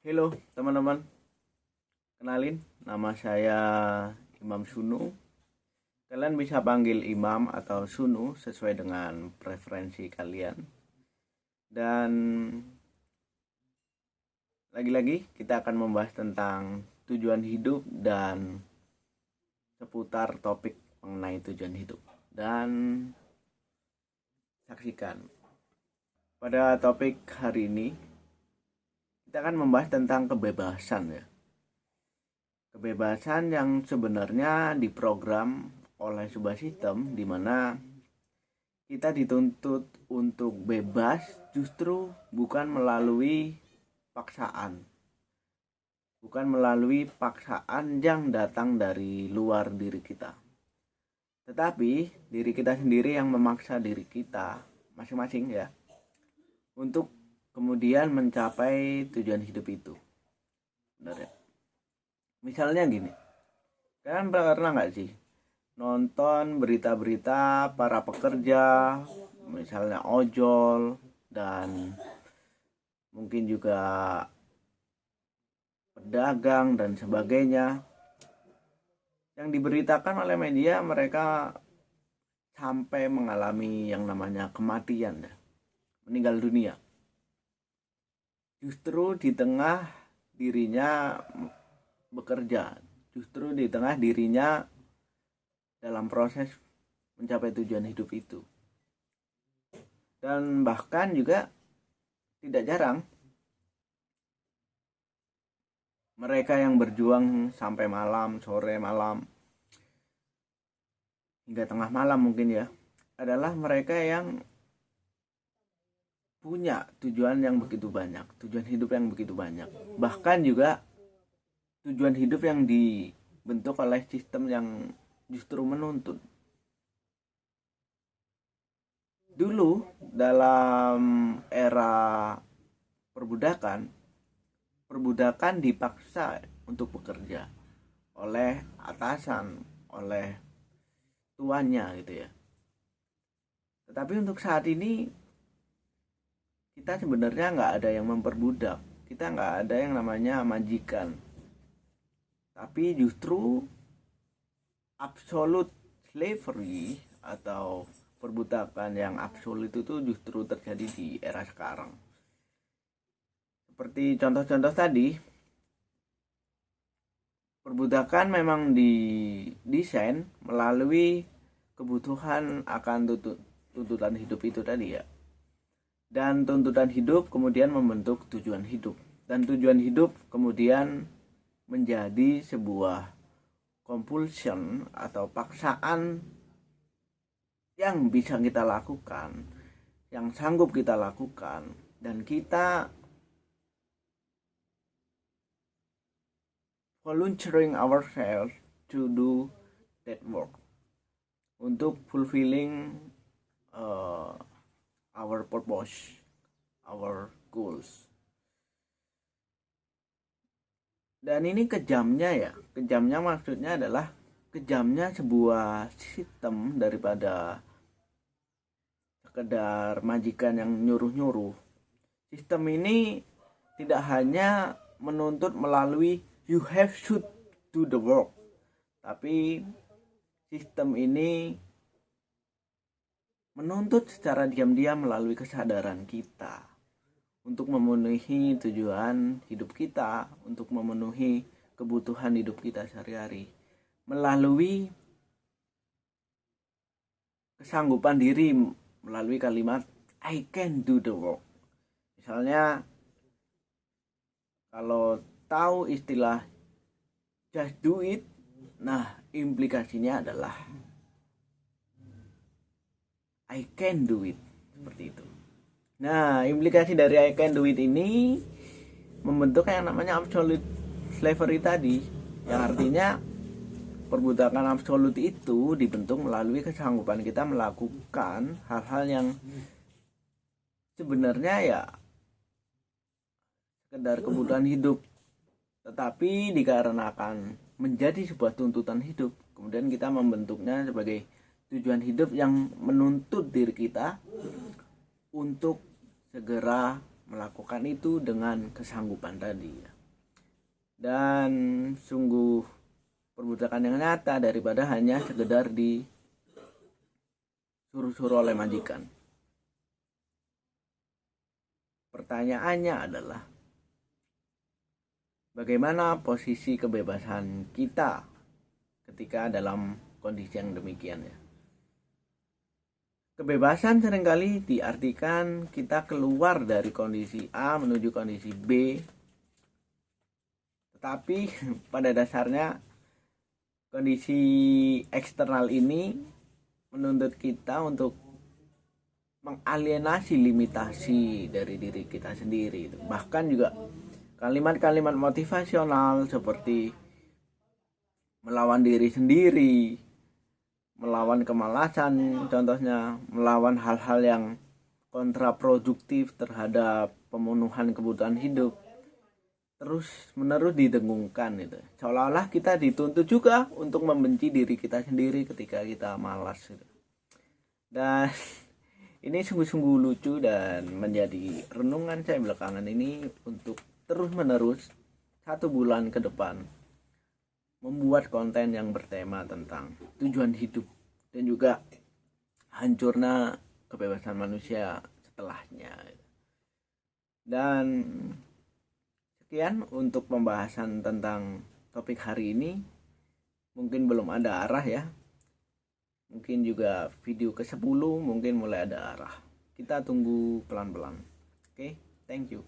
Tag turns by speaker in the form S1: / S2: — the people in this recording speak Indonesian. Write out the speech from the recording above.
S1: Halo teman-teman, kenalin nama saya Imam Sunu. Kalian bisa panggil Imam atau Sunu sesuai dengan preferensi kalian. Dan lagi-lagi kita akan membahas tentang tujuan hidup dan seputar topik mengenai tujuan hidup. Dan saksikan pada topik hari ini kita akan membahas tentang kebebasan ya. Kebebasan yang sebenarnya diprogram oleh sebuah sistem di mana kita dituntut untuk bebas justru bukan melalui paksaan. Bukan melalui paksaan yang datang dari luar diri kita. Tetapi diri kita sendiri yang memaksa diri kita masing-masing ya untuk kemudian mencapai tujuan hidup itu. Benar ya? Misalnya gini, kalian pernah nggak sih nonton berita-berita para pekerja, misalnya ojol dan mungkin juga pedagang dan sebagainya, yang diberitakan oleh media mereka sampai mengalami yang namanya kematian, meninggal dunia. Justru di tengah dirinya bekerja, justru di tengah dirinya dalam proses mencapai tujuan hidup itu. Dan bahkan juga tidak jarang mereka yang berjuang sampai malam, sore malam, hingga tengah malam mungkin ya, adalah mereka yang punya tujuan yang begitu banyak, tujuan hidup yang begitu banyak. Bahkan juga tujuan hidup yang dibentuk oleh sistem yang justru menuntut. Dulu dalam era perbudakan dipaksa untuk bekerja oleh atasan, oleh tuannya gitu ya. Tetapi untuk saat ini kita sebenarnya nggak ada yang memperbudak, kita nggak ada yang namanya majikan, tapi justru absolute slavery atau perbudakan yang absolut itu justru terjadi di era sekarang. Seperti contoh-contoh tadi, perbudakan memang didesain melalui kebutuhan akan tuntutan hidup itu tadi ya. Dan tuntutan hidup kemudian membentuk tujuan hidup. Dan tujuan hidup kemudian menjadi sebuah compulsion atau paksaan yang bisa kita lakukan, yang sanggup kita lakukan, dan kita volunteering ourselves to do that work untuk fulfilling our purpose, our goals. Dan ini kejamnya maksudnya adalah kejamnya sebuah sistem daripada sekedar majikan yang nyuruh-nyuruh. Sistem ini tidak hanya menuntut melalui you have to do the work, tapi sistem ini menuntut secara diam-diam melalui kesadaran kita untuk memenuhi tujuan hidup kita, untuk memenuhi kebutuhan hidup kita sehari-hari melalui kesanggupan diri, melalui kalimat I can do the work. Misalnya kalau tahu istilah just do it, nah implikasinya adalah I can do it, seperti itu. Nah, implikasi dari I can do it ini membentuk yang namanya absolute slavery tadi, yang artinya perbudakan absolut itu dibentuk melalui kesanggupan kita melakukan hal-hal yang sebenarnya ya sekedar kebutuhan hidup, tetapi dikarenakan menjadi sebuah tuntutan hidup, kemudian kita membentuknya sebagai tujuan hidup yang menuntut diri kita untuk segera melakukan itu dengan kesanggupan tadi ya. dan sungguh perbudakan yang nyata daripada hanya sekedar disuruh-suruh oleh majikan. Pertanyaannya adalah, bagaimana posisi kebebasan kita ketika dalam kondisi yang demikian ya? Kebebasan seringkali diartikan kita keluar dari kondisi A menuju kondisi B. Tetapi pada dasarnya kondisi eksternal ini menuntut kita untuk mengalienasi limitasi dari diri kita sendiri. Bahkan juga kalimat-kalimat motivasional seperti melawan diri sendiri, melawan kemalasan, contohnya melawan hal-hal yang kontraproduktif terhadap pemenuhan kebutuhan hidup, terus menerus didengungkan itu. Seolah-olah kita dituntut juga untuk membenci diri kita sendiri ketika kita malas gitu. Dan ini sungguh-sungguh lucu dan menjadi renungan saya belakangan ini untuk terus menerus 1 bulan ke depan membuat konten yang bertema tentang tujuan hidup dan juga hancurnya kebebasan manusia setelahnya. Dan sekian untuk pembahasan tentang topik hari ini. Mungkin belum ada arah ya. Mungkin juga video ke-10 mungkin mulai ada arah. Kita tunggu pelan-pelan. Oke, thank you.